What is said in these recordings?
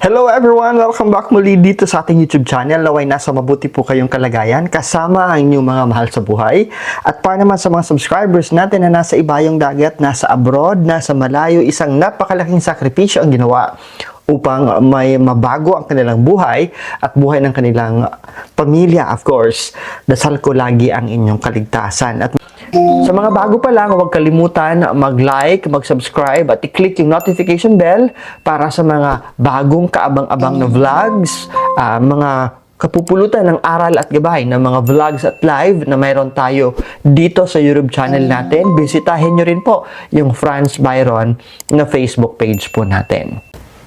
Hello everyone! Welcome back muli dito sa ating YouTube channel. Naway nasa mabuti po kayong kalagayan kasama ang inyong mga mahal sa buhay. At para naman sa mga subscribers natin na nasa ibayong dagat, nasa abroad, nasa malayo, isang napakalaking sakripisyo ang ginawa upang may mabago ang kanilang buhay at buhay ng kanilang pamilya, of course. Dasal ko lagi ang inyong kaligtasan. At sa mga bago pa lang, huwag kalimutan mag-like, mag-subscribe at i-click yung notification bell para sa mga bagong kaabang-abang na vlogs, mga kapupulutan ng aral at gabay ng mga vlogs at live na mayroon tayo dito sa YouTube channel natin. Bisitahin nyo rin po yung Franz Byron na Facebook page po natin.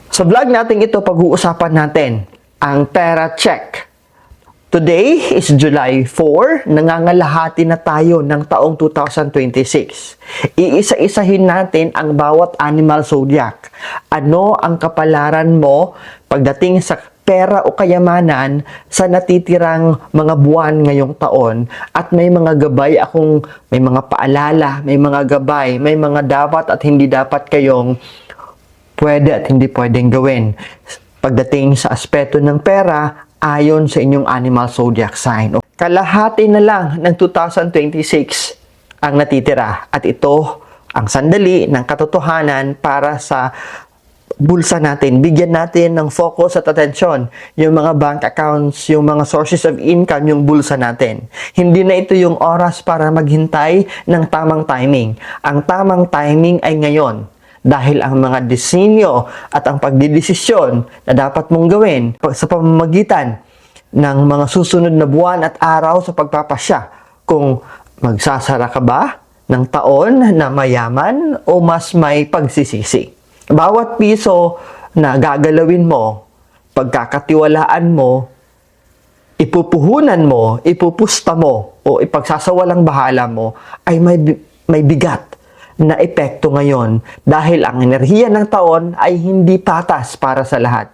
Sa vlog natin ito, pag-uusapan natin ang pera check. Today is July 4, nangangalahati na tayo ng taong 2026. Iisa-isahin natin ang bawat animal zodiac. Ano ang kapalaran mo pagdating sa pera o kayamanan sa natitirang mga buwan ngayong taon? At may mga gabay may mga paalala, may mga gabay, may mga dapat at hindi dapat kayong pwede at hindi pwedeng gawin pagdating sa aspeto ng pera ayon sa inyong animal zodiac sign. Kalahati na lang ng 2026 ang natitira at ito ang sandali ng katotohanan para sa bulsa natin. Bigyan natin ng focus at atensyon yung mga bank accounts, yung mga sources of income, yung bulsa natin. Hindi na ito yung oras para maghintay ng tamang timing. Ang tamang timing ay ngayon. Dahil ang mga disenyo at ang pagdidesisyon na dapat mong gawin sa pamamagitan ng mga susunod na buwan at araw sa pagpapasya, kung magsasara ka ba ng taon na mayaman o mas may pagsisisi. Bawat piso na gagalawin mo, pagkakatiwalaan mo, ipupuhunan mo, ipupusta mo, o ipagsasawalang bahala mo, ay may bigat na epekto ngayon dahil ang enerhiya ng taon ay hindi patas para sa lahat.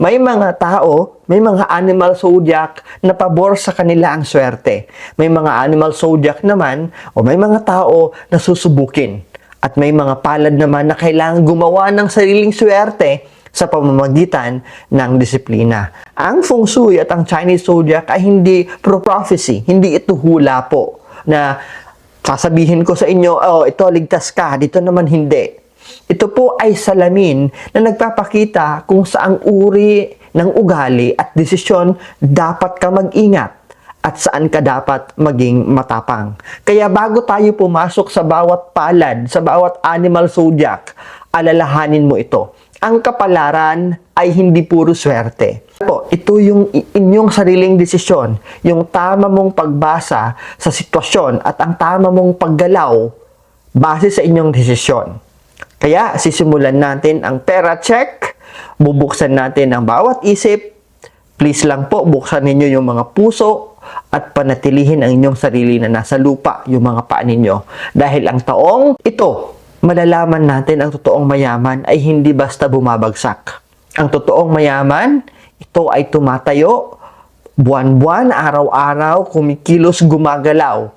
May mga tao, may mga animal zodiac na pabor sa kanila ang swerte. May mga animal zodiac naman o may mga tao na susubukin. At may mga palad naman na kailangan gumawa ng sariling swerte sa pamamagitan ng disiplina. Ang Feng Shui at ang Chinese zodiac ay hindi pro-prophecy, hindi ito hula po na sasabihin ko sa inyo, ito ligtas ka, dito naman hindi. Ito po ay salamin na nagpapakita kung saang uri ng ugali at desisyon dapat ka mag-ingat at saan ka dapat maging matapang. Kaya bago tayo pumasok sa bawat palad, sa bawat animal zodiac, alalahanin mo ito. Ang kapalaran ay hindi puro swerte. Ito yung inyong sariling desisyon, yung tama mong pagbasa sa sitwasyon at ang tama mong paggalaw base sa inyong desisyon. Kaya sisimulan natin ang pera check, bubuksan natin ang bawat isip. Please lang po, buksan ninyo yung mga puso at panatilihin ang inyong sarili na nasa lupa, yung mga paa ninyo. Dahil ang taong ito, malalaman natin ang totoong mayaman ay hindi basta bumabagsak. Ang totoong mayaman, ito ay tumatayo, buwan-buwan, araw-araw, kumikilos, gumagalaw,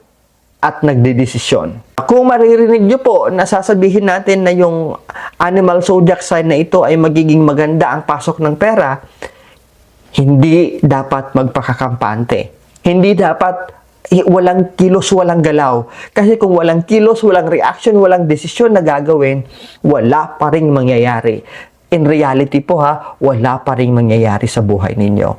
at nagdedesisyon. Kung maririnig nyo po, nasasabihin natin na yung animal zodiac sign na ito ay magiging maganda ang pasok ng pera, hindi dapat magpakakampante. Hindi dapat walang kilos, walang galaw. Kasi kung walang kilos, walang reaction, walang desisyon na gagawin, wala pa ring mangyayari. In reality po wala pa ring mangyayari sa buhay ninyo.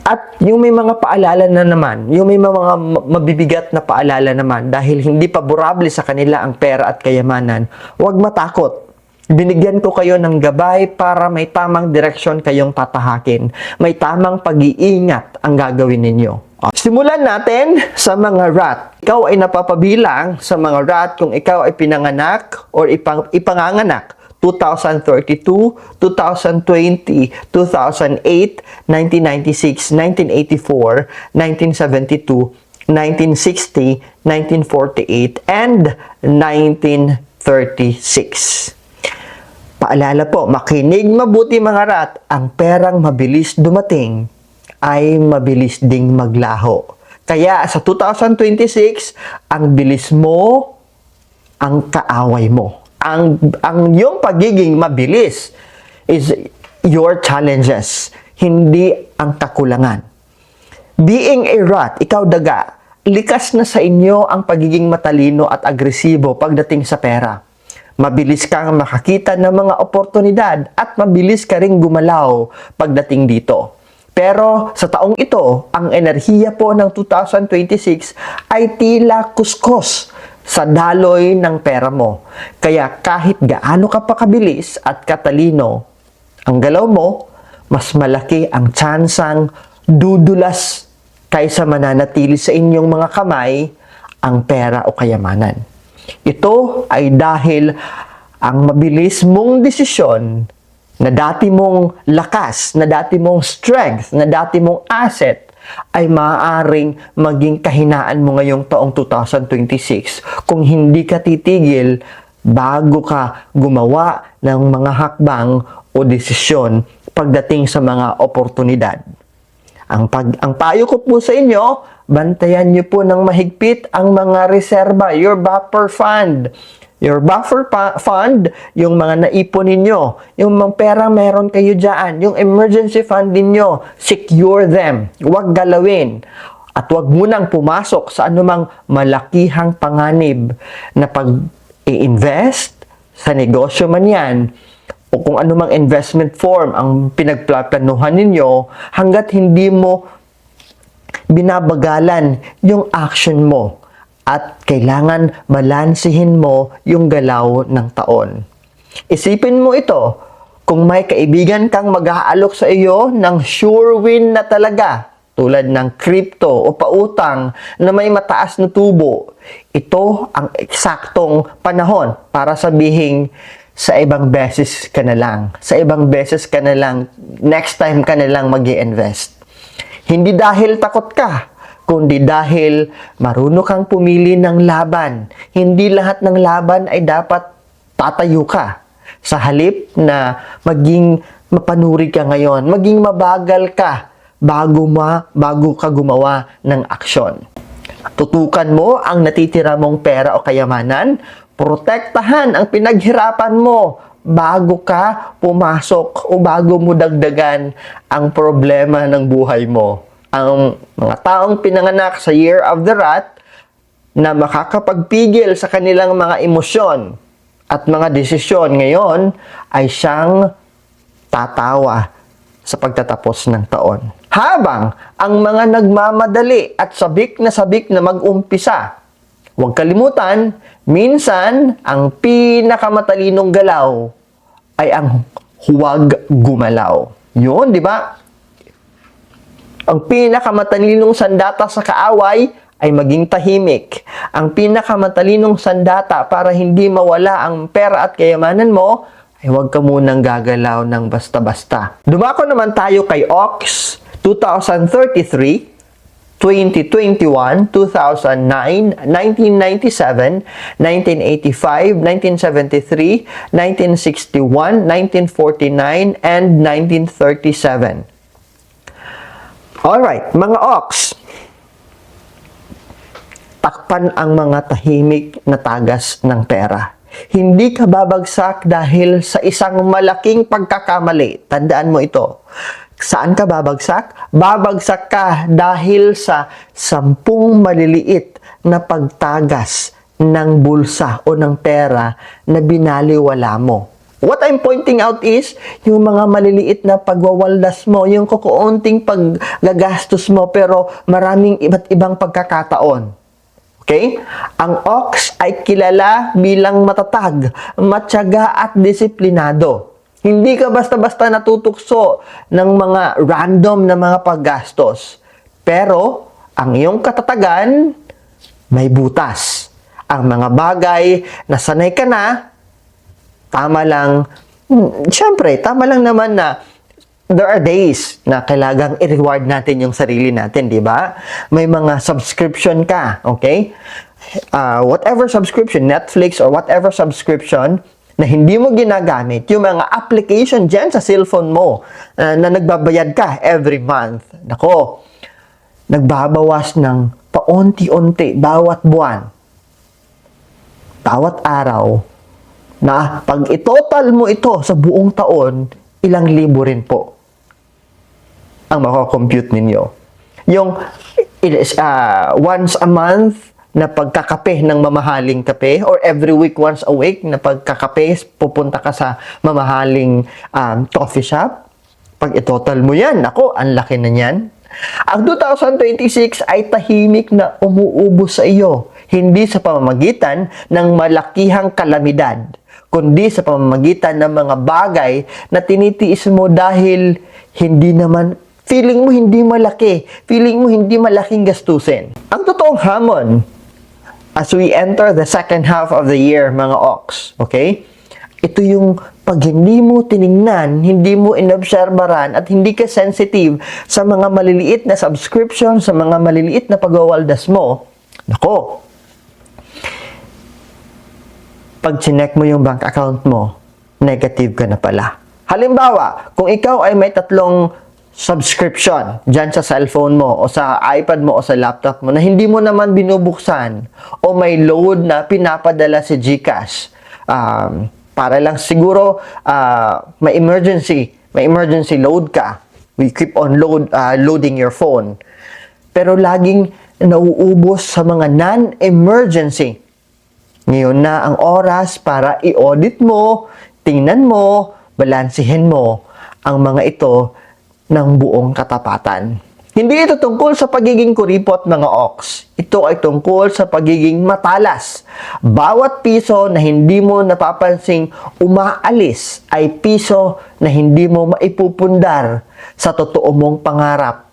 At yung may mga paalala na naman, yung may mga mabibigat na paalala naman dahil hindi paborable sa kanila ang pera at kayamanan, huwag matakot. Binigyan ko kayo ng gabay para may tamang direksyon kayong tatahakin. May tamang pag-iingat ang gagawin ninyo. Simulan natin sa mga rat. Ikaw ay napapabilang sa mga rat kung ikaw ay pinanganak or ipanganganak 2032, 2020, 2008, 1996, 1984, 1972, 1960, 1948, and 1936. Paalala po, makinig mabuti mga rat, ang perang mabilis dumating ay mabilis ding maglaho. Kaya sa 2026, ang bilis mo, ang kaaway mo. Ang yung pagiging mabilis is your challenges, hindi ang kakulangan. Being a rat, ikaw daga, likas na sa inyo ang pagiging matalino at agresibo pagdating sa pera. Mabilis kang makakita ng mga oportunidad at mabilis ka ring gumalaw pagdating dito. Pero sa taong ito, ang enerhiya po ng 2026 ay tila kuskos sa daloy ng pera mo. Kaya kahit gaano ka pa kabilis at katalino ang galaw mo, mas malaki ang tsansang dudulas kaysa mananatili sa inyong mga kamay ang pera o kayamanan. Ito ay dahil ang mabilis mong desisyon na dati mong lakas, na dati mong strength, na dati mong asset ay maaaring maging kahinaan mo ngayong taong 2026 kung hindi ka titigil bago ka gumawa ng mga hakbang o desisyon pagdating sa mga oportunidad. Ang payo ko po sa inyo, bantayan niyo po ng mahigpit ang mga reserba, your buffer fund. Your buffer fund, yung mga naipon ninyo, yung mga pera meron kayo dyan, yung emergency fund ninyo, secure them. Huwag galawin. At huwag munang pumasok sa anumang malakihang panganib na pag-i-invest sa negosyo man yan, o kung anumang investment form ang pinagplaplanuhan ninyo, hanggat hindi mo binabagalan yung action mo. At kailangan balansihin mo yung galaw ng taon. Isipin mo ito, kung may kaibigan kang mag-aalok sa iyo ng sure win na talaga, tulad ng crypto o pautang na may mataas na tubo, ito ang eksaktong panahon para sabihin sa ibang beses ka na lang. Sa ibang beses ka na lang, next time ka na lang mag-i-invest. Hindi dahil takot ka, kundi dahil marunong kang pumili ng laban. Hindi lahat ng laban ay dapat tatayo ka. Sa halip na maging mapanuri ka ngayon, maging mabagal ka bago ka gumawa ng aksyon. Tutukan mo ang natitira mong pera o kayamanan, protektahan ang pinaghirapan mo bago ka pumasok o bago mo dagdagan ang problema ng buhay mo. Ang mga taong pinanganak sa Year of the Rat na makakapagpigil sa kanilang mga emosyon at mga desisyon ngayon ay siyang tatawa sa pagtatapos ng taon. Habang ang mga nagmamadali at sabik na mag-umpisa, huwag kalimutan, minsan ang pinakamatalinong galaw ay ang huwag gumalaw. Yun, di ba? Ang pinakamatalinong sandata sa kaaway ay maging tahimik. Ang pinakamatalinong sandata para hindi mawala ang pera at kayamanan mo ay huwag ka munang gagalaw ng basta-basta. Dumako naman tayo kay Ox 2033, 2021, 2009, 1997, 1985, 1973, 1961, 1949, and 1937. Alright, mga Ox, takpan ang mga tahimik na tagas ng pera. Hindi ka babagsak dahil sa isang malaking pagkakamali. Tandaan mo ito. Saan ka babagsak? Babagsak ka dahil sa 10 maliliit na pagtagas ng bulsa o ng pera na binaliwala mo. What I'm pointing out is, yung mga maliliit na pagwawaldas mo, yung kukunting paggagastos mo, pero maraming iba't ibang pagkakataon. Okay? Ang Ox ay kilala bilang matatag, matyaga at disiplinado. Hindi ka basta-basta natutukso ng mga random na mga paggastos. Pero, ang iyong katatagan, may butas. Ang mga bagay na sanay ka na, tama lang, syempre, tama lang naman na there are days na kailangang i-reward natin yung sarili natin, di ba? May mga subscription ka, okay? Whatever subscription, Netflix or whatever subscription na hindi mo ginagamit, yung mga application dyan sa cellphone mo na nagbabayad ka every month. Nako, nagbabawas ng paunti-unti bawat buwan, bawat araw, na pag itotal mo ito sa buong taon, ilang libo rin po ang makakompute ninyo. Yung once a month na pagkakape ng mamahaling kape, or every week, once a week na pagkakape, pupunta ka sa mamahaling coffee shop. Pag itotal mo yan, ako, ang laki na yan. Ang 2026 ay tahimik na umuubos sa iyo, hindi sa pamamagitan ng malakihang kalamidad, kundi sa pamamagitan ng mga bagay na tinitiis mo dahil hindi naman, feeling mo hindi malaki, feeling mo hindi malaking gastusin. Ang totoong hamon, as we enter the second half of the year, mga ox, okay? Ito yung pag hindi mo tiningnan, hindi mo inobserbaran, at hindi ka sensitive sa mga maliliit na subscription, sa mga maliliit na pagwawaldas mo, nako, pag chinek mo yung bank account mo, negative ka na pala. Halimbawa, kung ikaw ay may 3 subscription dyan sa cellphone mo, o sa iPad mo, o sa laptop mo, na hindi mo naman binubuksan, o may load na pinapadala si GCash, para lang siguro may emergency load ka. We keep on loading your phone. Pero laging nauubos sa mga non-emergency. Ngayon na ang oras para i-audit mo, tingnan mo, balansihin mo ang mga ito ng buong katapatan. Hindi ito tungkol sa pagiging kuripot, mga ox. Ito ay tungkol sa pagiging matalas. Bawat piso na hindi mo napapansing umaalis ay piso na hindi mo maipupundar sa totoo mong pangarap.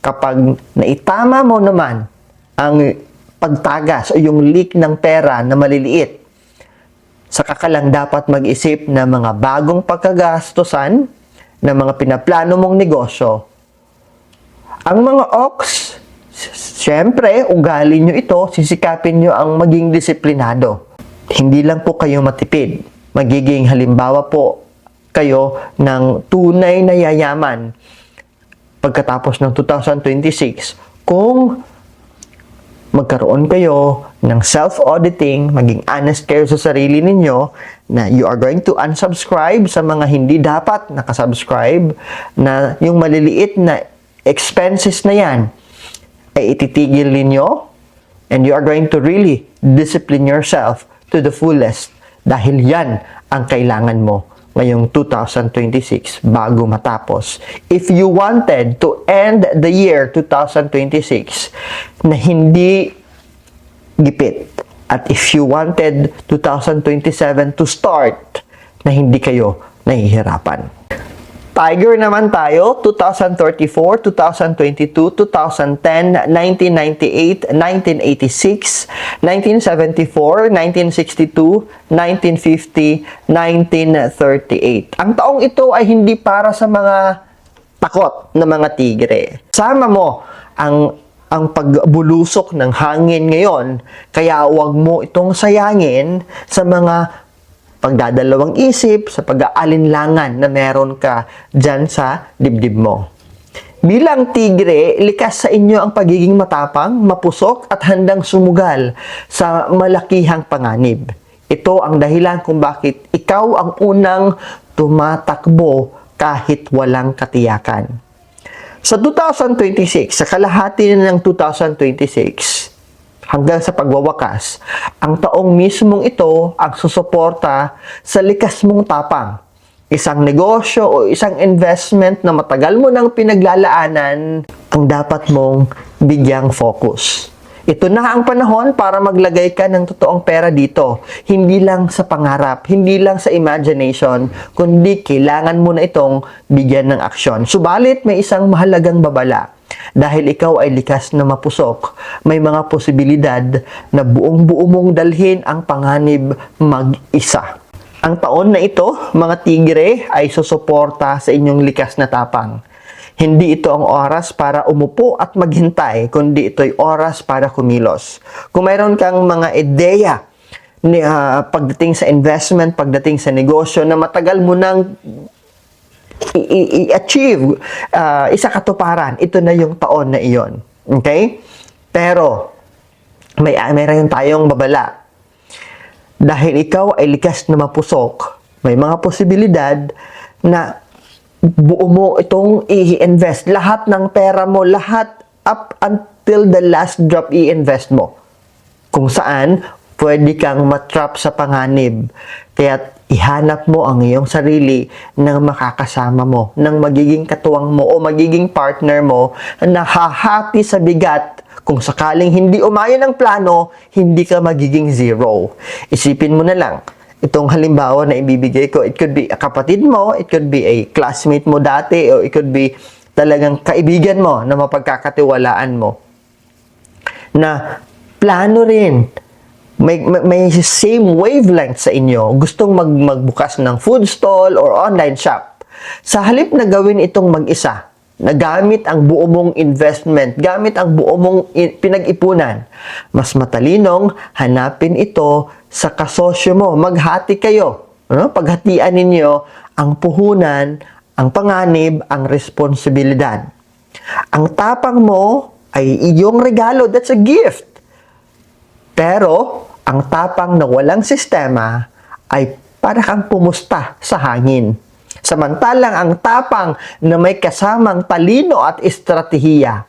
Kapag naitama mo naman ang pagtagas o yung leak ng pera na maliliit, saka ka lang dapat mag-isip ng mga bagong pagkagastusan, ng mga pinaplano mong negosyo. Ang mga ox, siyempre, ugali nyo ito, sisikapin nyo ang maging disiplinado. Hindi lang po kayo matipid. Magiging halimbawa po kayo ng tunay na yayaman pagkatapos ng 2026 kung magkaroon kayo ng self-auditing, maging honest kayo sa sarili ninyo na you are going to unsubscribe sa mga hindi dapat nakasubscribe, na yung maliliit na expenses na yan ay ititigil ninyo, and you are going to really discipline yourself to the fullest dahil yan ang kailangan mo ngayong 2026 bago matapos. If you wanted to end the year 2026 na hindi gipit, at if you wanted 2027 to start na hindi kayo nahihirapan. Tiger naman tayo, 2034, 2022, 2010, 1998, 1986, 1974, 1962, 1950, 1938. Ang taong ito ay hindi para sa mga takot na mga tigre. Sama mo ang pagbulusok ng hangin ngayon, kaya huwag mo itong sayangin sa mga pagdadalawang isip, sa pag-aalinlangan na meron ka dyan sa dibdib mo. Bilang tigre, likas sa inyo ang pagiging matapang, mapusok at handang sumugal sa malakihang panganib. Ito ang dahilan kung bakit ikaw ang unang tumatakbo kahit walang katiyakan. Sa 2026, sa kalahati ng 2026, hanggang sa pagwawakas, ang taong mismong ito ang susuporta sa likas mong tapang. Isang negosyo o isang investment na matagal mo nang pinaglalaanan ang dapat mong bigyang focus. Ito na ang panahon para maglagay ka ng totoong pera dito. Hindi lang sa pangarap, hindi lang sa imagination, kundi kailangan mo na itong bigyan ng aksyon. Subalit may isang mahalagang babala. Dahil ikaw ay likas na mapusok, may mga posibilidad na buong-buo mong dalhin ang panganib mag-isa. Ang taon na ito, mga tigre, ay susuporta sa inyong likas na tapang. Hindi ito ang oras para umupo at maghintay, kundi ito'y oras para kumilos. Kung mayroon kang mga ideya pagdating sa investment, pagdating sa negosyo na matagal mo nang i-achieve, isa katuparan, ito na yung taon na iyon. Okay? Pero, mayroon tayong babala. Dahil ikaw ay likas na mapusok, may mga posibilidad na buo mo itong i-invest. Lahat ng pera mo, lahat up until the last drop i-invest mo. Kung saan, pwede kang matrap sa panganib. Kaya ihanap mo ang iyong sarili ng makakasama mo, ng magiging katuwang mo o magiging partner mo na hahati sa bigat. Kung sakaling hindi umayon ang plano, hindi ka magiging zero. Isipin mo na lang, itong halimbawa na ibibigay ko, it could be a kapatid mo, it could be a classmate mo dati, or it could be talagang kaibigan mo na mapagkakatiwalaan mo. Na plano rin, may same wavelength sa inyo, gustong magbukas ng food stall or online shop. Sa halip na gawin itong mag-isa, na gamit ang buo mong investment, gamit ang buo mong pinag-ipunan, mas matalinong hanapin ito sa kasosyo mo. Maghati kayo. Paghatian ninyo ang puhunan, ang panganib, ang responsibilidad. Ang tapang mo ay iyong regalo. That's a gift. Pero, ang tapang na walang sistema ay para kang pumusta sa hangin. Samantalang ang tapang na may kasamang talino at estratehiya,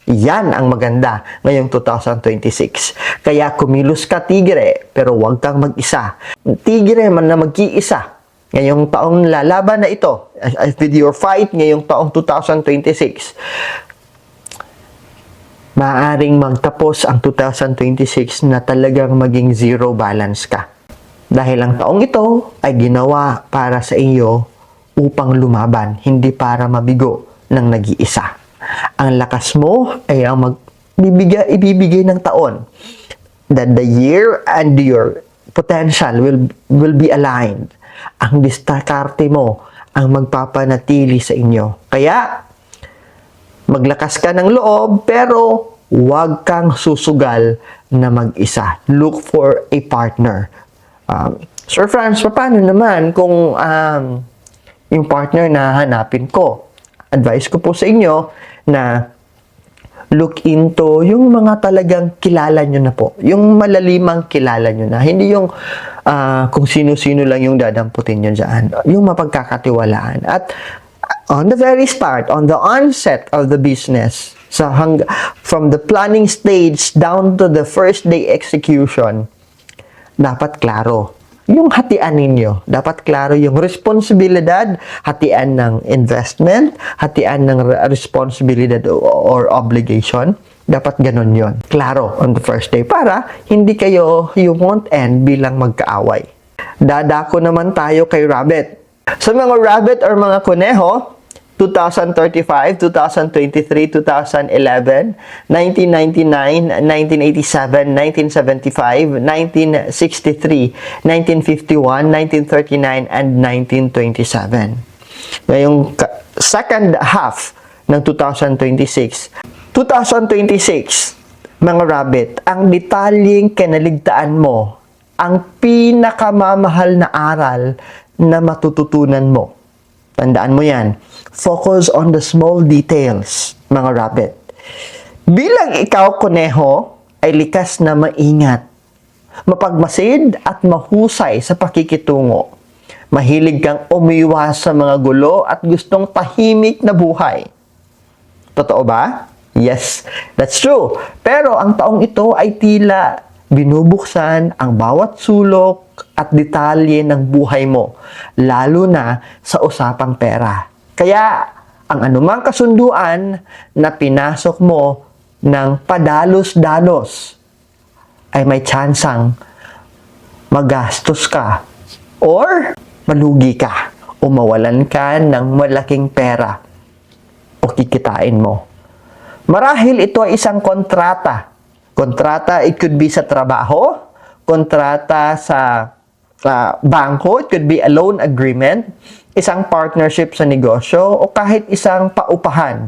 yan ang maganda ngayong 2026. Kaya kumilos ka, tigre, pero huwag kang mag-isa. Tigre man na mag-iisa ngayong taong lalaban na ito, with your fight ngayong taong 2026, maaaring magtapos ang 2026 na talagang maging zero balance ka. Dahil ang taong ito ay ginawa para sa iyo upang lumaban, hindi para mabigo ng nag-iisa. Ang lakas mo ay ang ibibigay ng taon. That the year and your potential will be aligned. Ang diskarte mo ang magpapanatili sa inyo. Kaya, maglakas ka ng loob, pero huwag kang susugal na mag-isa. Look for a partner. Sir Franz, paano naman kung yung partner na hanapin ko? Advice ko po sa inyo na look into yung mga talagang kilala nyo na po. Yung malalimang kilala nyo na. Hindi yung kung sino-sino lang yung dadamputin nyo dyan. Yung mapagkakatiwalaan. At on the very start, on the onset of the business, from the planning stage down to the first day execution, dapat klaro. Yung hatian ninyo, dapat klaro yung responsibilidad, hatian ng investment, hatian ng responsibilidad or obligation. Dapat ganun yon. Klaro on the first day para hindi kayo you won't end bilang magkaaway. Dadako naman tayo kay rabbit. Sa mga rabbit or mga kuneho, 2035, 2023, 2011, 1999, 1987, 1975, 1963, 1951, 1939, and 1927. Ngayong second half ng 2026, mga rabbit, ang detalyeng kinaligtaan mo, ang pinakamamahal na aral na matututunan mo. Tandaan mo yan. Focus on the small details, mga rabbit. Bilang ikaw, kuneho, ay likas na maingat, mapagmasid at mahusay sa pakikitungo. Mahilig kang umiwas sa mga gulo at gustong tahimik na buhay. Totoo ba? Yes, that's true. Pero ang taong ito ay tila binubuksan ang bawat sulok at detalye ng buhay mo, lalo na sa usapang pera. Kaya, ang anumang kasunduan na pinasok mo ng padalos-dalos ay may tsansang magastos ka or malugi ka o mawalan ka ng malaking pera o kikitain mo. Marahil ito ay isang kontrata. Kontrata, it could be sa trabaho, kontrata sa bangko, it could be a loan agreement, isang partnership sa negosyo, o kahit isang paupahan.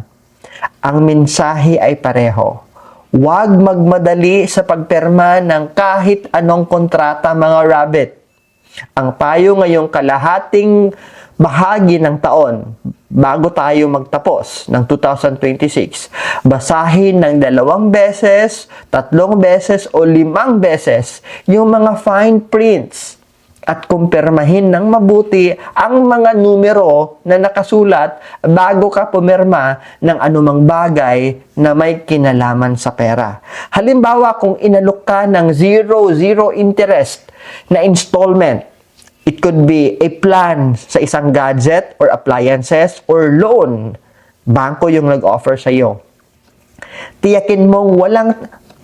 Ang mensahe ay pareho. Huwag magmadali sa pagperma ng kahit anong kontrata, mga rabbit. Ang payo ngayong kalahating bahagi ng taon, bago tayo magtapos ng 2026, basahin ng 2 beses, 3 beses, o 5 beses yung mga fine prints at kumpirmahin ng mabuti ang mga numero na nakasulat bago ka pumirma ng anumang bagay na may kinalaman sa pera. Halimbawa, kung inalok ka ng zero interest na installment, it could be a plan sa isang gadget or appliances or loan. Bangko yung nag-offer sa iyo. Tiyakin mong walang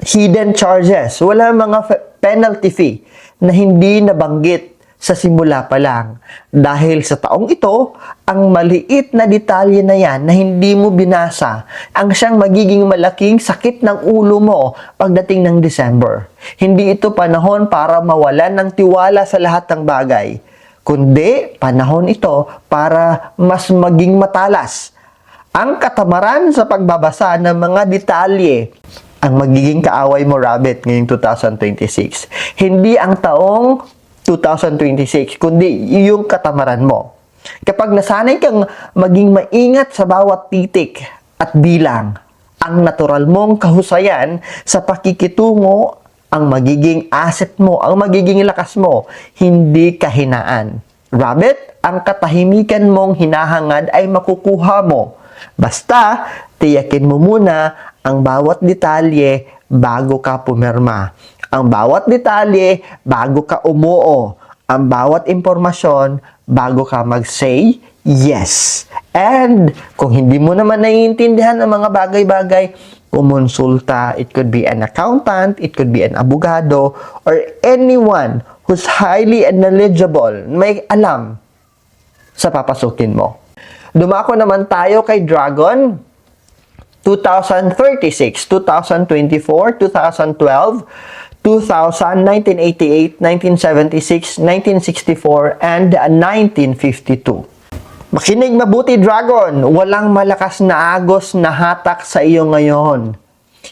hidden charges, walang mga penalty fee na hindi nabanggit sa simula pa lang. Dahil sa taong ito, ang maliit na detalye na yan na hindi mo binasa, ang siyang magiging malaking sakit ng ulo mo pagdating ng December. Hindi ito panahon para mawalan ng tiwala sa lahat ng bagay, kundi panahon ito para mas maging matalas. Ang katamaran sa pagbabasa ng mga detalye ang magiging kaaway mo, Rabbit, ngayong 2026. Hindi ang taong 2026, kundi yung katamaran mo. Kapag nasanay kang maging maingat sa bawat titik at bilang, ang natural mong kahusayan sa pakikitungo ang magiging asset mo, ang magiging lakas mo, hindi kahinaan. Rabbit, ang katahimikan mong hinahangad ay makukuha mo. Basta, tiyakin mo muna ang bawat detalye bago ka pumirma. Ang bawat detalye bago ka umuo. Ang bawat impormasyon bago ka mag-say yes. And kung hindi mo naman naiintindihan ang mga bagay-bagay, kumonsulta. It could be an accountant, it could be an abogado, or anyone who's highly knowledgeable, may alam sa papasukin mo. Dumako naman tayo kay Dragon. 2036, 2024, 2012, 2000, 1988, 1976, 1964, and 1952. Makinig mabuti, Dragon! Walang malakas na agos na hatak sa iyo ngayon.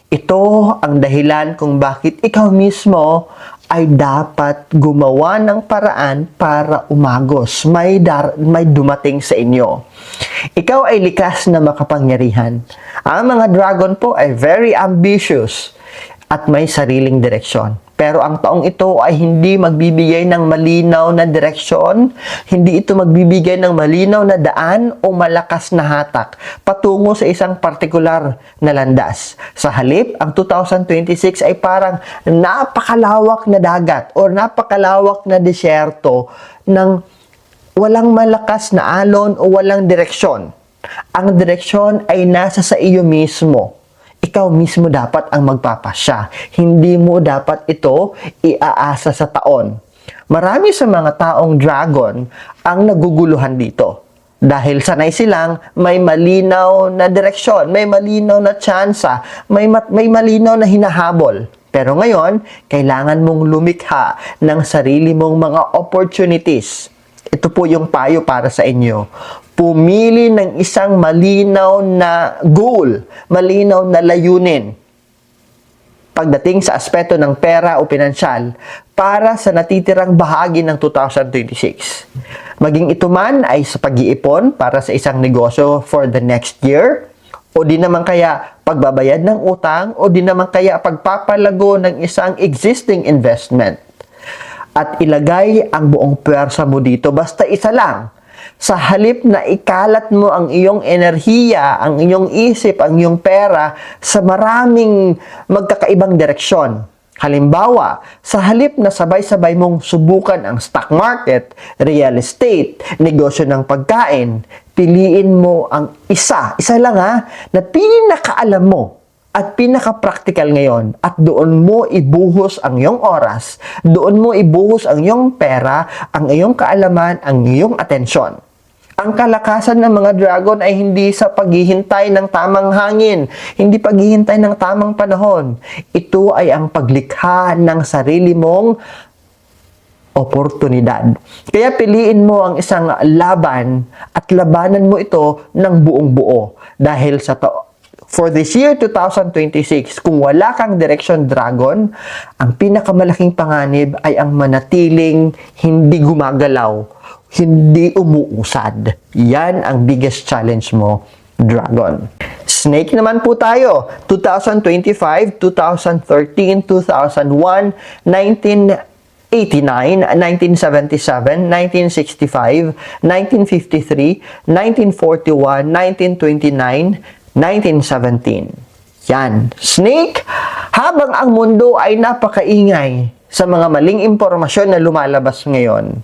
Ito ang dahilan kung bakit ikaw mismo ay dapat gumawa ng paraan para umagos. May dumating sa inyo. Ikaw ay likas na makapangyarihan. Ang mga Dragon po ay very ambitious at may sariling direksyon. Pero ang taong ito ay hindi magbibigay ng malinaw na direksyon, hindi ito magbibigay ng malinaw na daan o malakas na hatak patungo sa isang partikular na landas. Sa halip, ang 2026 ay parang napakalawak na dagat o napakalawak na disyerto ng walang malakas na alon o walang direksyon. Ang direksyon ay nasa sa iyo mismo. Ikaw mismo dapat ang magpapasya. Hindi mo dapat ito iaasa sa taon. Marami sa mga taong Dragon ang naguguluhan dito. Dahil sanay silang may malinaw na direksyon, may malinaw na tsansa, may malinaw na hinahabol. Pero ngayon, kailangan mong lumikha ng sarili mong mga opportunities. Ito po yung payo para sa inyo. Pumili ng isang malinaw na goal, malinaw na layunin pagdating sa aspeto ng pera o pinansyal para sa natitirang bahagi ng 2026. Maging ito man ay sa pag-iipon para sa isang negosyo for the next year, o di naman kaya pagbabayad ng utang, o di naman kaya pagpapalago ng isang existing investment. At ilagay ang buong pwersa mo dito, basta isa lang. Sa halip na ikalat mo ang iyong enerhiya, ang iyong isip, ang iyong pera sa maraming magkakaibang direksyon. Halimbawa, sa halip na sabay-sabay mong subukan ang stock market, real estate, negosyo ng pagkain, piliin mo ang isa lang na pinakaalam mo at pinaka-practical ngayon, at doon mo ibuhos ang iyong oras, doon mo ibuhos ang iyong pera, ang iyong kaalaman, ang iyong atensyon. Ang kalakasan ng mga Dragon ay hindi sa paghihintay ng tamang hangin, hindi paghihintay ng tamang panahon. Ito ay ang paglikha ng sarili mong oportunidad. Kaya piliin mo ang isang laban at labanan mo ito ng buong buo. Dahil for this year 2026, kung wala kang direction, Dragon, ang pinakamalaking panganib ay ang manatiling hindi gumagalaw, hindi umuusad. Yan ang biggest challenge mo, Dragon. Snake naman po tayo. 2025, 2013, 2001, 1988, 1977, 1965, 1953, 1941, 1929, 1917. Yan. Snake, habang ang mundo ay napakaingay sa mga maling impormasyon na lumalabas ngayon,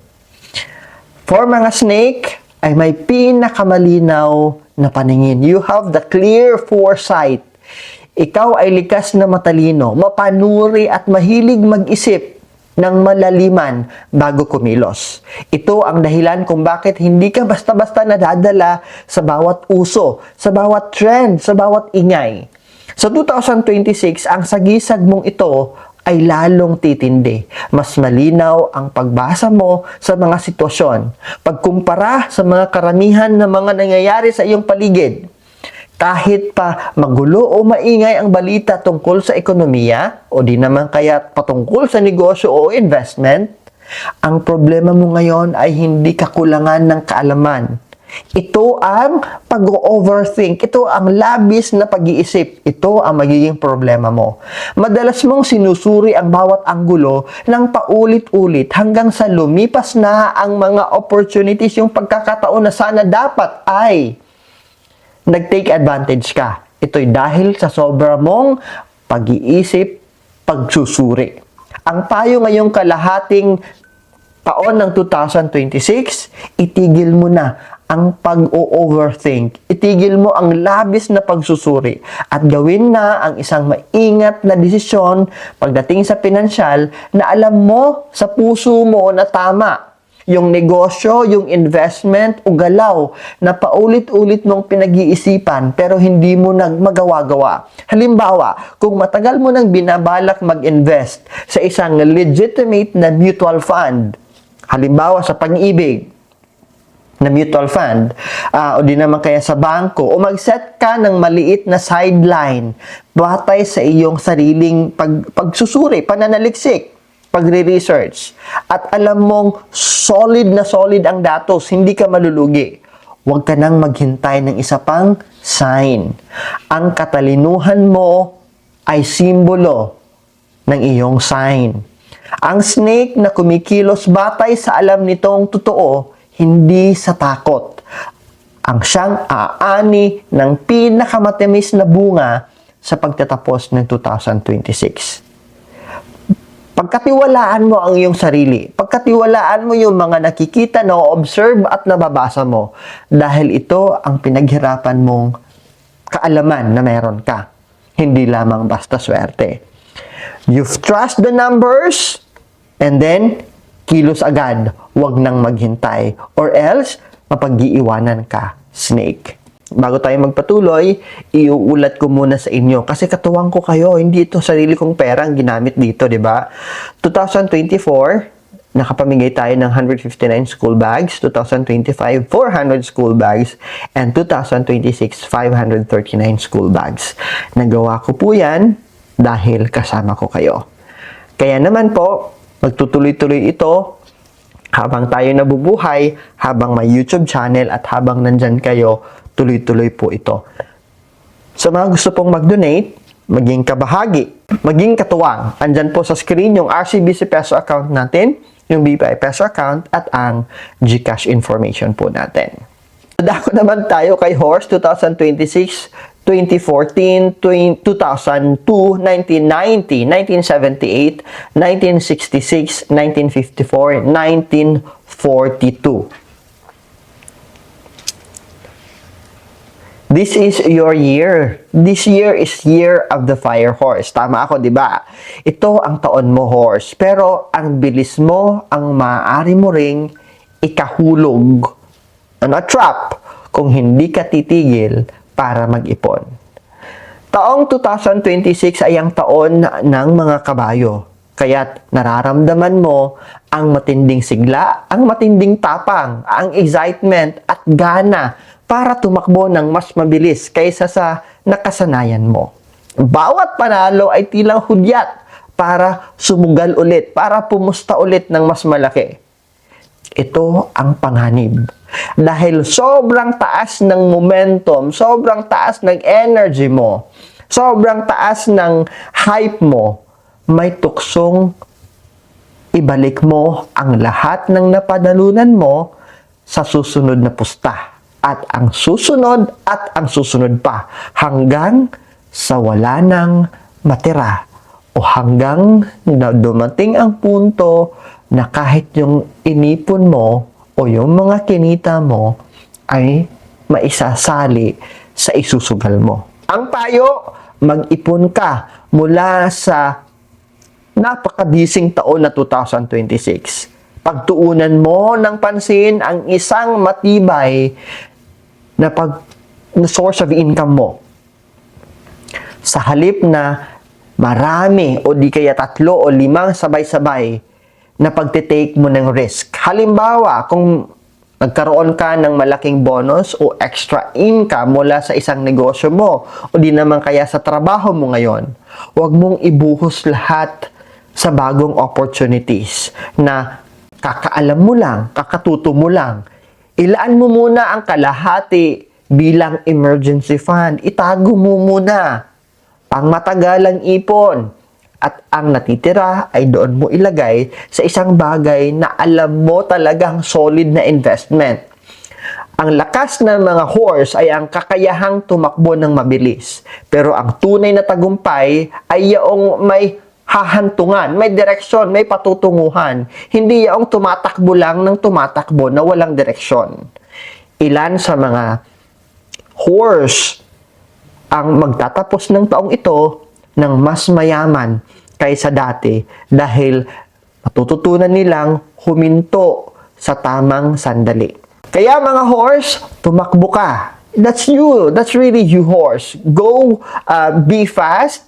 for mga snake ay may pinakamalinaw na paningin. You have the clear foresight. Ikaw ay likas na matalino, mapanuri at mahilig mag-isip ng malaliman bago kumilos. Ito ang dahilan kung bakit hindi ka basta-basta nadadala sa bawat uso, sa bawat trend, sa bawat ingay. Sa 2026, ang sagisag mong ito ay lalong titindi. Mas malinaw ang pagbasa mo sa mga sitwasyon. Pagkumpara sa mga karamihan na mga nangyayari sa iyong paligid. Kahit pa magulo o maingay ang balita tungkol sa ekonomiya o di naman kaya patungkol sa negosyo o investment, ang problema mo ngayon ay hindi kakulangan ng kaalaman. Ito ang pag-overthink. Ito ang labis na pag-iisip. Ito ang magiging problema mo. Madalas mong sinusuri ang bawat anggulo ng paulit-ulit hanggang sa lumipas na ang mga opportunities, yung pagkakataon na sana dapat ay nag-take advantage ka. Ito'y dahil sa sobra mong pag-iisip, pagsusuri. Ang payo ngayong kalahating taon ng 2026, itigil mo na ang pag-overthink. Itigil mo ang labis na pagsusuri at gawin na ang isang maingat na desisyon pagdating sa pinansyal na alam mo sa puso mo na tama. Yung negosyo, yung investment o galaw na paulit-ulit mong pinag-iisipan pero hindi mo magawa-gawa. Halimbawa, kung matagal mo nang binabalak mag-invest sa isang legitimate na mutual fund, halimbawa sa Pag-ibig na mutual fund, o di naman kaya sa bangko, o mag-set ka ng maliit na sideline batay sa iyong sariling pagsusuri, pananaliksik, pagre-research, at alam mong solid na solid ang datos, hindi ka malulugi. Huwag ka nang maghintay ng isa pang sign. Ang katalinuhan mo ay simbolo ng iyong sign. Ang snake na kumikilos batay sa alam nitong totoo, hindi sa takot. Ang siyang aani ng pinakamatamis na bunga sa pagtatapos ng 2026. Pagkatiwalaan mo ang iyong sarili. Pagkatiwalaan mo yung mga nakikita, na-observe at nababasa mo. Dahil ito ang pinaghirapan mong kaalaman na meron ka. Hindi lamang basta swerte. You've trust the numbers and then kilos agad. Huwag nang maghintay. Or else, mapag-iiwanan ka, snake. Bago tayo magpatuloy, iuulat ko muna sa inyo kasi katuwang ko kayo, hindi ito sarili kong pera ang ginamit dito, di ba? 2024, nakapamigay tayo ng 159 school bags, 2025, 400 school bags, and 2026, 539 school bags. Nagawa ko po yan dahil kasama ko kayo. Kaya naman po, magtutuloy-tuloy ito habang tayo nabubuhay, habang may YouTube channel at habang nandyan kayo, tuloy-tuloy po ito. Sa mga gusto pong mag-donate, maging kabahagi, maging katuwang, andyan po sa screen yung RCBC Peso account natin, yung BPI Peso account, at ang GCash information po natin. Dako naman tayo kay Horse 2026, 2014, 2002, 1990, 1978, 1966, 1954, 1942. This is your year. This year is year of the fire horse. Tama ako, di ba? Ito ang taon mo, horse. Pero ang bilis mo, ang maaari mo ring ikahulog. Ano, trap, kung hindi ka titigil para mag-ipon. Taong 2026 ay ang taon ng mga kabayo. Kaya't nararamdaman mo ang matinding sigla, ang matinding tapang, ang excitement at gana para tumakbo ng mas mabilis kaysa sa nakasanayan mo. Bawat panalo ay tilang hudyat para sumugal ulit, para pumusta ulit ng mas malaki. Ito ang panganib. Dahil sobrang taas ng momentum, sobrang taas ng energy mo, sobrang taas ng hype mo, may tuksong ibalik mo ang lahat ng napanalunan mo sa susunod na pusta. At ang susunod pa hanggang sa wala nang matira o hanggang na dumating ang punto na kahit yung inipon mo o yung mga kinita mo ay maisasali sa isusugal mo. Ang payo, mag-ipon ka mula sa napakabising taon na 2026. Pagtuunan mo ng pansin ang isang matibay na source of income mo. Sa halip na marami o di kaya 3 o 5 sabay-sabay na pagtitake mo ng risk. Halimbawa, kung nagkaroon ka ng malaking bonus o extra income mula sa isang negosyo mo o di naman kaya sa trabaho mo ngayon, huwag mong ibuhos lahat sa bagong opportunities na kakaalam mo lang, kakatuto mo lang. Ilaan mo muna ang kalahati bilang emergency fund. Itago mo muna pang matagalang ipon. At ang natitira ay doon mo ilagay sa isang bagay na alam mo talagang solid na investment. Ang lakas ng mga horse ay ang kakayahang tumakbo ng mabilis. Pero ang tunay na tagumpay ay yaong may hahantungan, may direksyon, may patutunguhan. Hindi yaong tumatakbo lang ng tumatakbo na walang direksyon. Ilan sa mga horse ang magtatapos ng taong ito ng mas mayaman kaysa dati dahil matututunan nilang huminto sa tamang sandali. Kaya mga horse, tumakbo ka. That's you. That's really you, horse. Go, be fast,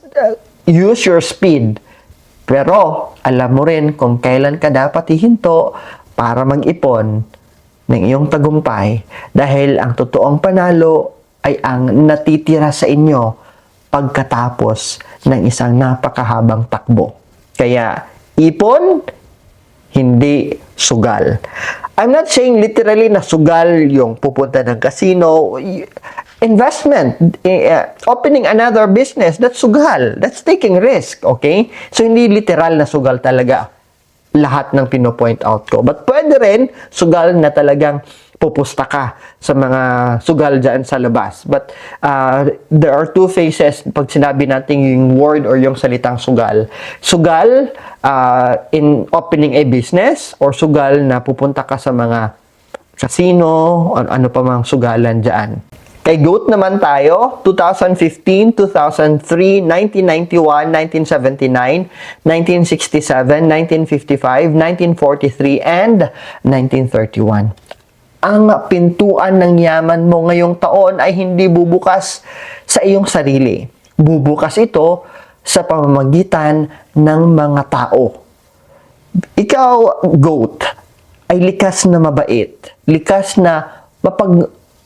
use your speed. Pero, alam mo rin kung kailan ka dapat hihinto para mag-ipon ng iyong tagumpay dahil ang totoong panalo ay ang natitira sa inyo pagkatapos ng isang napakahabang takbo. Kaya, ipon, hindi sugal. I'm not saying literally na sugal yung pupunta ng casino. Investment, opening another business, that's sugal. That's taking risk, okay? So, hindi literal na sugal talaga lahat ng pino-point out ko. But pwede rin sugal na talagang pupusta ka sa mga sugal dyan sa labas. But there are two phases pag sinabi natin yung word or yung salitang sugal. Sugal in opening a business or sugal na pupunta ka sa mga casino o ano pa mang sugalan dyan. Kay GOAT naman tayo, 2015, 2003, 1991, 1979, 1967, 1955, 1943, and 1931. Ang pintuan ng yaman mo ngayong taon ay hindi bubukas sa iyong sarili. Bubukas ito sa pamamagitan ng mga tao. Ikaw, GOAT, ay likas na mabait, likas na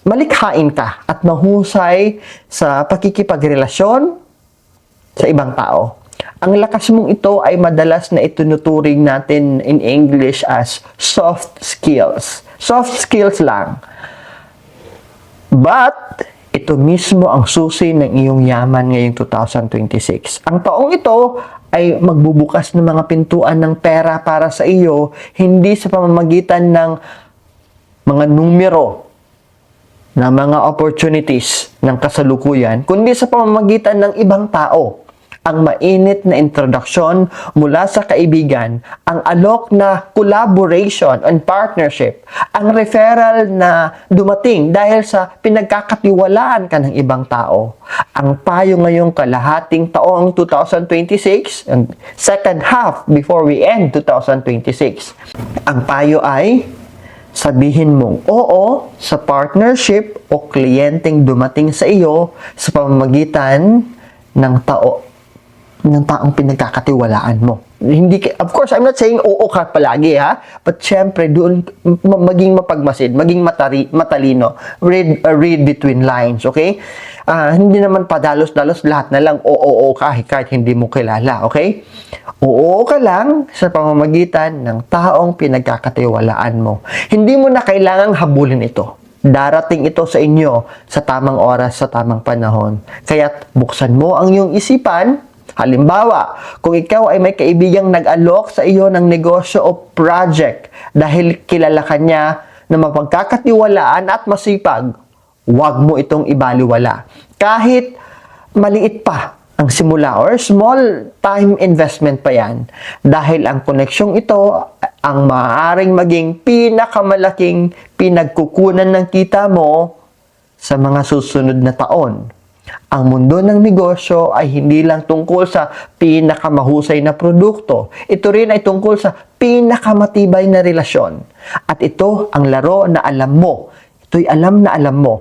malikhain ka at mahusay sa pakikipagrelasyon sa ibang tao. Ang lakas mong ito ay madalas na itunuturing natin in English as soft skills. Soft skills lang. But, ito mismo ang susi ng iyong yaman ngayong 2026. Ang taong ito ay magbubukas ng mga pintuan ng pera para sa iyo, hindi sa pamamagitan ng mga numero, na mga opportunities ng kasalukuyan, kundi sa pamamagitan ng ibang tao. Ang mainit na introduction mula sa kaibigan, ang alok na collaboration and partnership, ang referral na dumating dahil sa pinagkakatiwalaan ka ng ibang tao. Ang payo ngayong kalahating taong 2026, ang second half before we end 2026, ang payo ay sabihin mong oo sa partnership o kliyenteng dumating sa iyo sa pamamagitan ng taong pinagkakatiwalaan mo. Of course, I'm not saying oo ka palagi, ha? But syempre, doon maging mapagmasid, maging matalino. Read between lines, okay? Hindi naman padalos-dalos lahat na lang oo kahit hindi mo kilala, okay? Oo ka lang sa pamamagitan ng taong pinagkakatiwalaan mo. Hindi mo na kailangang habulin ito. Darating ito sa inyo sa tamang oras, sa tamang panahon. Kaya't buksan mo ang iyong isipan, Halimbawa, kung ikaw ay may kaibigang nag-alok sa iyo ng negosyo o project dahil kilala ka niya na mapagkakatiwalaan at masipag, huwag mo itong ibaliwala. Kahit maliit pa ang simula or small time investment pa yan. Dahil ang koneksyong ito ang maaaring maging pinakamalaking pinagkukunan ng kita mo sa mga susunod na taon. Ang mundo ng negosyo ay hindi lang tungkol sa pinakamahusay na produkto. Ito rin ay tungkol sa pinakamatibay na relasyon. At ito ang laro na alam mo. Ito'y alam na alam mo.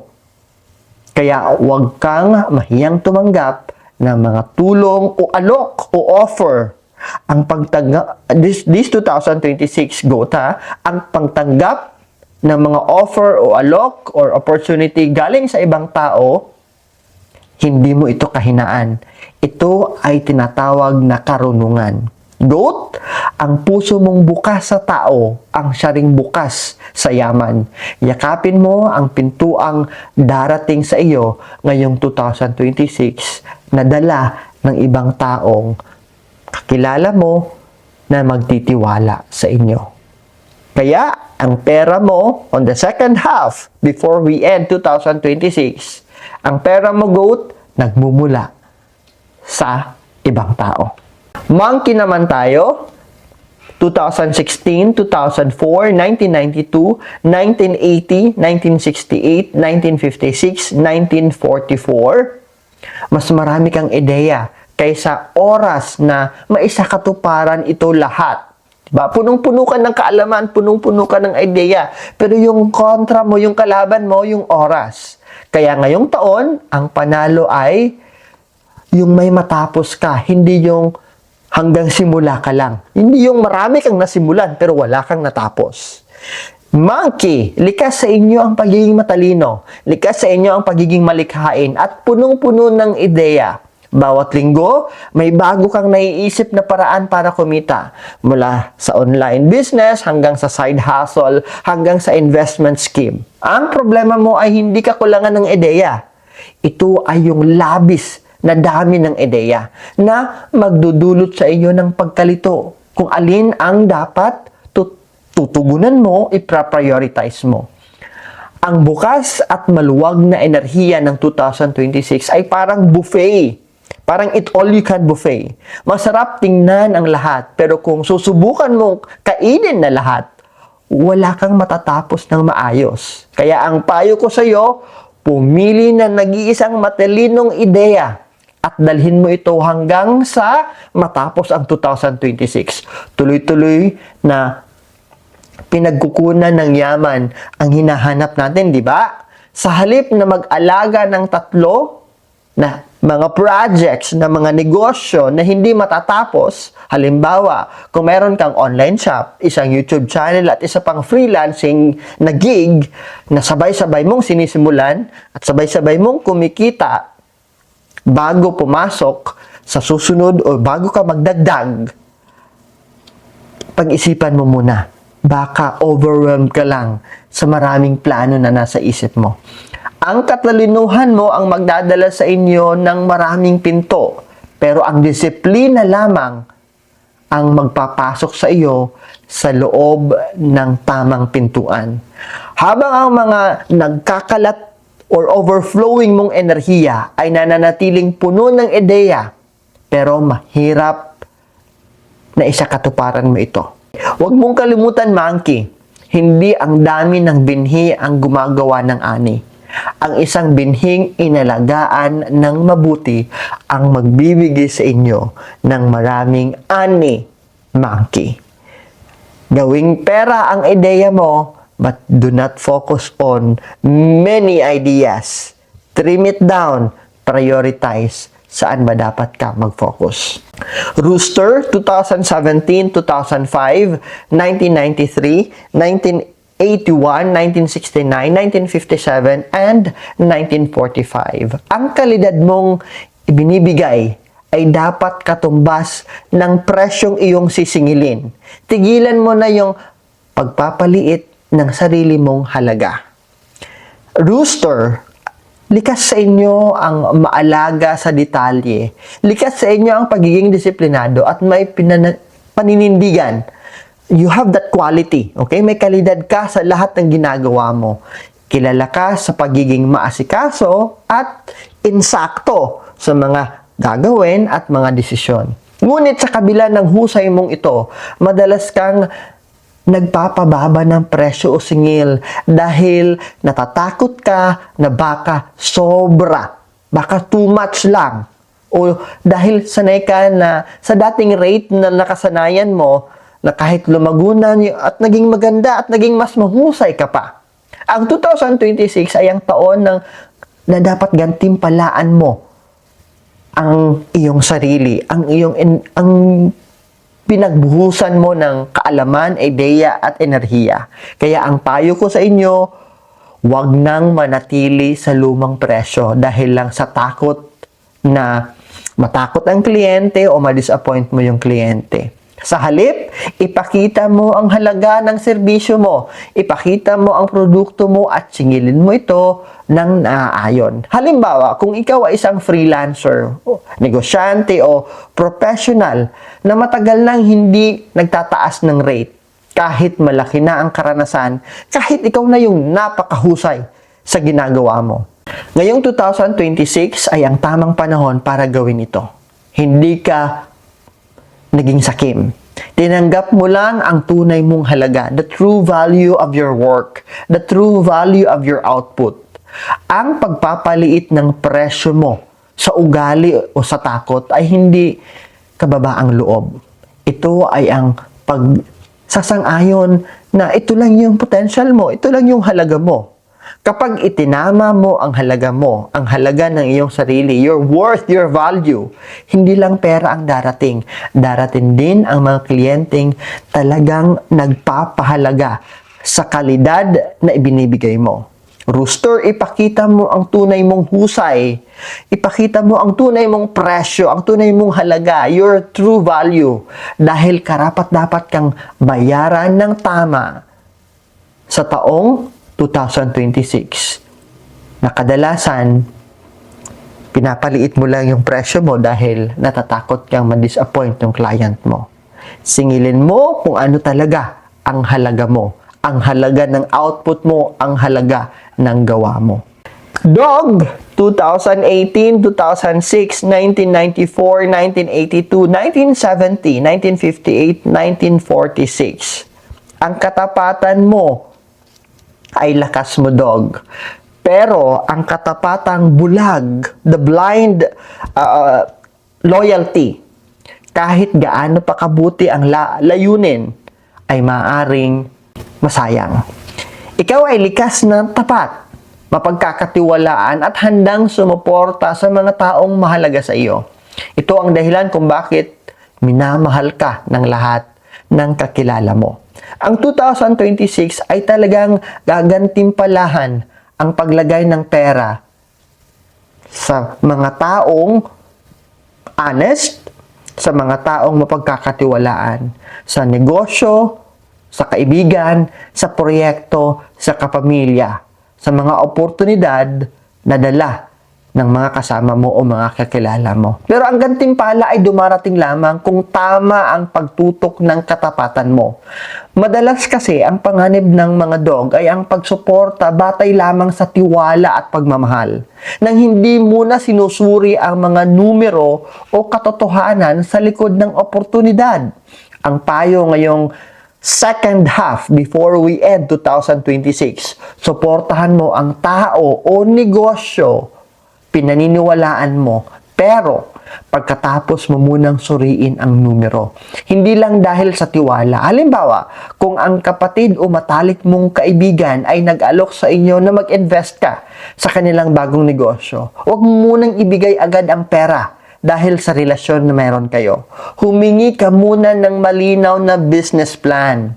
Kaya huwag kang mahiyang tumanggap ng mga tulong o alok o offer. Ang this 2026 GOTA, ang pagtanggap ng mga offer o alok or opportunity galing sa ibang tao, hindi mo ito kahinaan. Ito ay tinatawag na karunungan. GOAT, ang puso mong bukas sa tao, ang siya ring bukas sa yaman. Yakapin mo ang pintuang darating sa iyo ngayong 2026 na dala ng ibang taong kakilala mo na magtitiwala sa inyo. Kaya, ang pera mo on the second half before we end 2026, ang pera mo, GOAT, nagmumula sa ibang tao. Monkey naman tayo, 2016, 2004, 1992, 1980, 1968, 1956, 1944. Mas marami kang ideya kaysa oras na maisakatuparan ito lahat. Diba? Punong-puno ka ng kaalaman, punong-puno ka ng ideya. Pero yung kontra mo, yung kalaban mo, yung oras. Kaya ngayong taon, ang panalo ay yung may matapos ka, hindi yung hanggang simula ka lang. Hindi yung marami kang nasimulan pero wala kang natapos. Monkey, likas sa inyo ang pagiging matalino. Likas sa inyo ang pagiging malikhain at punong-puno ng ideya. Bawat linggo, may bago kang naiisip na paraan para kumita. Mula sa online business, hanggang sa side hustle, hanggang sa investment scheme. Ang problema mo ay hindi ka kulangan ng ideya. Ito ay yung labis na dami ng ideya na magdudulot sa iyo ng pagkalito kung alin ang dapat tutugunan mo, ipraprioritize mo. Ang bukas at maluwag na enerhiya ng 2026 ay parang buffet. Parang eat all you can buffet. Masarap tingnan ang lahat, pero kung susubukan mo kainin na lahat, wala kang matatapos ng maayos. Kaya ang payo ko sa iyo, pumili na nag-iisang matalinong ideya at dalhin mo ito hanggang sa matapos ang 2026. Tuloy-tuloy na pinagkukunan ng yaman ang hinahanap natin, di ba? Sa halip na mag-alaga ng tatlo na mga projects, na mga negosyo na hindi matatapos, halimbawa, kung meron kang online shop, isang YouTube channel at isa pang freelancing na gig na sabay-sabay mong sinisimulan at sabay-sabay mong kumikita bago pumasok sa susunod o bago ka magdagdag, pag-isipan mo muna. Baka overwhelmed ka lang sa maraming plano na nasa isip mo. Ang katalinuhan mo ang magdadala sa inyo ng maraming pinto, pero ang disiplina lamang ang magpapasok sa iyo sa loob ng tamang pintuan. Habang ang mga nagkakalat or overflowing mong enerhiya ay nananatiling puno ng ideya, pero mahirap na isakatuparan mo ito. Huwag mong kalimutan, Monkey, hindi ang dami ng binhi ang gumagawa ng ani. Ang isang binhing inalagaan ng mabuti ang magbibigay sa inyo ng maraming ani, Monkey. Gawing pera ang ideya mo, but do not focus on many ideas. Trim it down, prioritize saan ba dapat ka mag-focus. Rooster, 2017, 2005, 1993, 1981, 1969, 1957, and 1945. Ang kalidad mong ibinibigay ay dapat katumbas ng presyong iyong sisingilin. Tigilan mo na yung pagpapaliit ng sarili mong halaga. Rooster, Likas sa inyo ang maalaga sa detalye. Likas sa inyo ang pagiging disiplinado at may paninindigan. You have that quality, okay? May kalidad ka sa lahat ng ginagawa mo. Kilala ka sa pagiging maasikaso at insakto sa mga gagawin at mga desisyon. Ngunit sa kabila ng husay mong ito, madalas kang nagpapababa ng presyo o singil dahil natatakot ka na baka sobra, baka too much lang. O dahil sanay ka na sa dating rate na nakasanayan mo na kahit lumagunan at naging maganda at naging mas mahusay ka pa. Ang 2026 ay ang taon na dapat gantimpalaan mo ang iyong sarili, ang pinagbuhusan mo ng kaalaman, ideya at enerhiya. Kaya ang payo ko sa inyo, huwag nang manatili sa lumang presyo dahil lang sa takot na matakot ang kliyente o ma-disappoint mo yung kliyente. Sa halip, ipakita mo ang halaga ng serbisyo mo. Ipakita mo ang produkto mo at singilin mo ito ng naaayon. Halimbawa, kung ikaw ay isang freelancer, negosyante o professional na matagal nang hindi nagtataas ng rate, kahit malaki na ang karanasan, kahit ikaw na yung napakahusay sa ginagawa mo. Ngayong 2026 ay ang tamang panahon para gawin ito. Hindi ka naging sakim. Tinanggap mo lang ang tunay mong halaga, the true value of your work, the true value of your output. Ang pagpapaliit ng presyo mo sa ugali o sa takot ay hindi kababaang loob. Ito ay ang pagsasang-ayon na ito lang yung potential mo, ito lang yung halaga mo. Kapag itinama mo ang halaga ng iyong sarili, your worth, your value, hindi lang pera ang darating. Darating din ang mga kliyenteng talagang nagpapahalaga sa kalidad na ibinibigay mo. Rooster, ipakita mo ang tunay mong husay. Ipakita mo ang tunay mong presyo, ang tunay mong halaga, your true value. Dahil karapat-dapat kang bayaran ng tama sa taong 2026. Na kadalasan, pinapaliit mo lang yung presyo mo dahil natatakot kang ma-disappoint yung client mo. Singilin mo kung ano talaga ang halaga mo. Ang halaga ng output mo, ang halaga ng gawa mo. Dog! 2018, 2006, 1994, 1982, 1970, 1958, 1946. Ang katapatan mo ay lakas mo, dog. Pero ang katapatang bulag, the blind loyalty, kahit gaano pa kabuti ang layunin, ay maaring masayang. Ikaw ay likas na tapat, mapagkakatiwalaan at handang sumuporta sa mga taong mahalaga sa iyo. Ito ang dahilan kung bakit minamahal ka ng lahat ng kakilala mo. Ang 2026 ay talagang gagantimpalahan ang paglagay ng pera sa mga taong honest, sa mga taong mapagkakatiwalaan, sa negosyo, sa kaibigan, sa proyekto, sa kapamilya, sa mga oportunidad na dala ng mga kasama mo o mga kakilala mo. Pero ang gantimpala ay dumarating lamang kung tama ang pagtutok ng katapatan mo. Madalas kasi ang panganib ng mga dog ay ang pagsuporta batay lamang sa tiwala at pagmamahal, nang hindi muna sinusuri ang mga numero o katotohanan sa likod ng oportunidad. Ang payo ngayong second half before we end 2026, suportahan mo ang tao o negosyo pinaniniwalaan mo, pero pagkatapos mo munang suriin ang numero. Hindi lang dahil sa tiwala. Halimbawa, kung ang kapatid o matalik mong kaibigan ay nag-alok sa inyo na mag-invest ka sa kanilang bagong negosyo, huwag mo munang ibigay agad ang pera dahil sa relasyon na meron kayo. Humingi ka muna ng malinaw na business plan,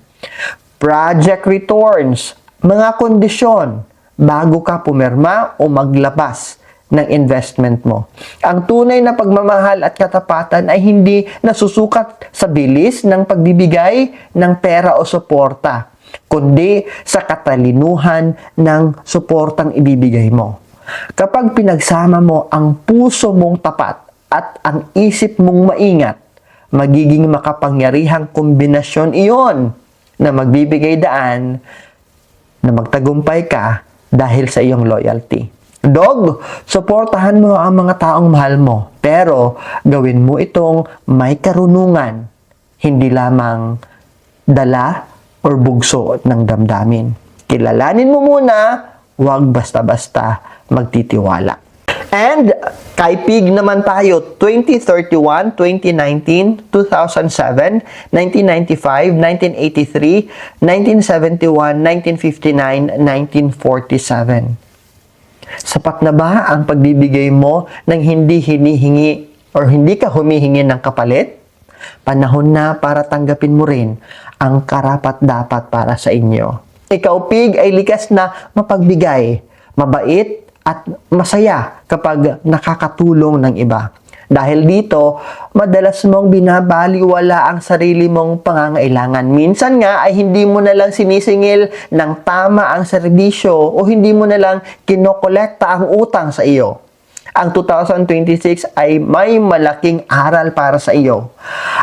project returns, mga kondisyon bago ka pumirma o maglabas ng investment mo. Ang tunay na pagmamahal at katapatan ay hindi nasusukat sa bilis ng pagbibigay ng pera o suporta, kundi sa katalinuhan ng suportang ibibigay mo. Kapag pinagsama mo ang puso mong tapat at ang isip mong maingat, magiging makapangyarihang kombinasyon iyon na magbibigay daan na magtagumpay ka dahil sa iyong loyalty. Dog, suportahan mo ang mga taong mahal mo, pero gawin mo itong may karunungan, hindi lamang dala or bugso ng damdamin. Kilalanin mo muna, huwag basta-basta magtitiwala. And kay Pig naman tayo, 2031, 2019, 2007, 1995, 1983, 1971, 1959, 1947. Sapat na ba ang pagbibigay mo ng hindi hinihingi or hindi ka humihingi ng kapalit? Panahon na para tanggapin mo rin ang karapat-dapat para sa inyo. Ikaw, Pig, ay likas na mapagbigay, mabait, at masaya kapag nakakatulong ng iba. Dahil dito, madalas mong binabaliwala ang sarili mong pangangailangan. Minsan nga ay hindi mo na lang sinisingil ng tama ang serbisyo o hindi mo na lang kinokolekta ang utang sa iyo. Ang 2026 ay may malaking aral para sa iyo.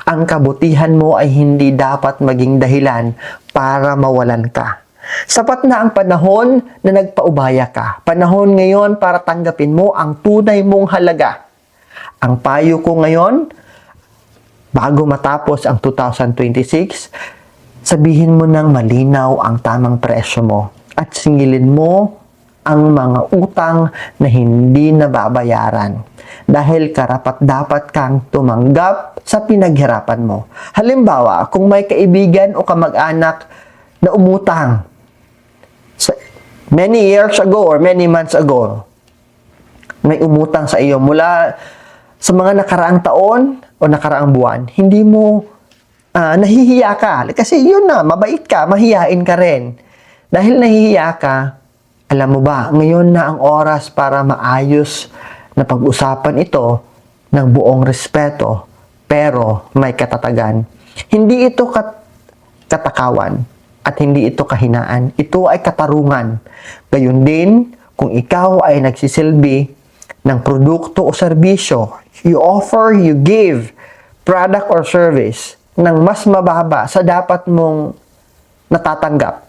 Ang kabutihan mo ay hindi dapat maging dahilan para mawalan ka. Sapat na ang panahon na nagpaubaya ka. Panahon ngayon para tanggapin mo ang tunay mong halaga. Ang payo ko ngayon, bago matapos ang 2026, sabihin mo ng malinaw ang tamang presyo mo at singilin mo ang mga utang na hindi nababayaran dahil karapat-dapat kang tumanggap sa pinaghirapan mo. Halimbawa, kung may kaibigan o kamag-anak na umutang many years ago or many months ago, may umutang sa iyo mula sa mga nakaraang taon o nakaraang buwan, hindi mo nahihiya ka. Kasi yun na, mabait ka, mahihain ka rin. Dahil nahihiya ka, alam mo ba, ngayon na ang oras para maayos na pag-usapan ito ng buong respeto, pero may katatagan. Hindi ito katakawan at hindi ito kahinaan. Ito ay katarungan. Gayun din, kung ikaw ay nagsisilbi ng produkto o serbisyo, you offer, you give product or service ng mas mababa sa dapat mong natatanggap.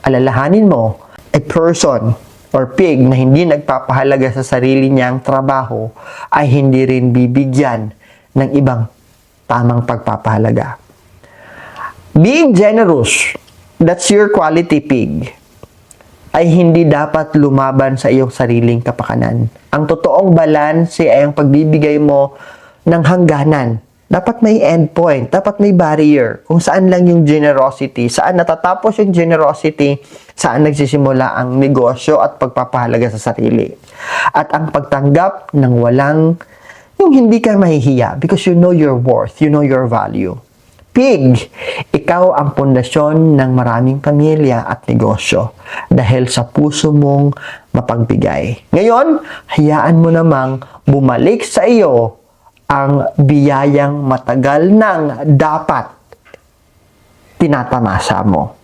Alalahanin mo, a person or pig na hindi nagpapahalaga sa sarili niyang trabaho ay hindi rin bibigyan ng ibang tamang pagpapahalaga. Being generous, that's your quality, pig, ay hindi dapat lumaban sa iyong sariling kapakanan. Ang totoong balanse ay ang pagbibigay mo ng hangganan. Dapat may endpoint, dapat may barrier. Kung saan lang yung generosity, saan natatapos yung generosity, saan nagsisimula ang negosyo at pagpapahalaga sa sarili. At ang pagtanggap ng walang, yung hindi ka mahihiya because you know your worth, you know your value. Pig, ikaw ang pundasyon ng maraming pamilya at negosyo dahil sa puso mong mapagbigay. Ngayon, hayaan mo namang bumalik sa iyo ang biyayang matagal nang dapat tinatamasa mo.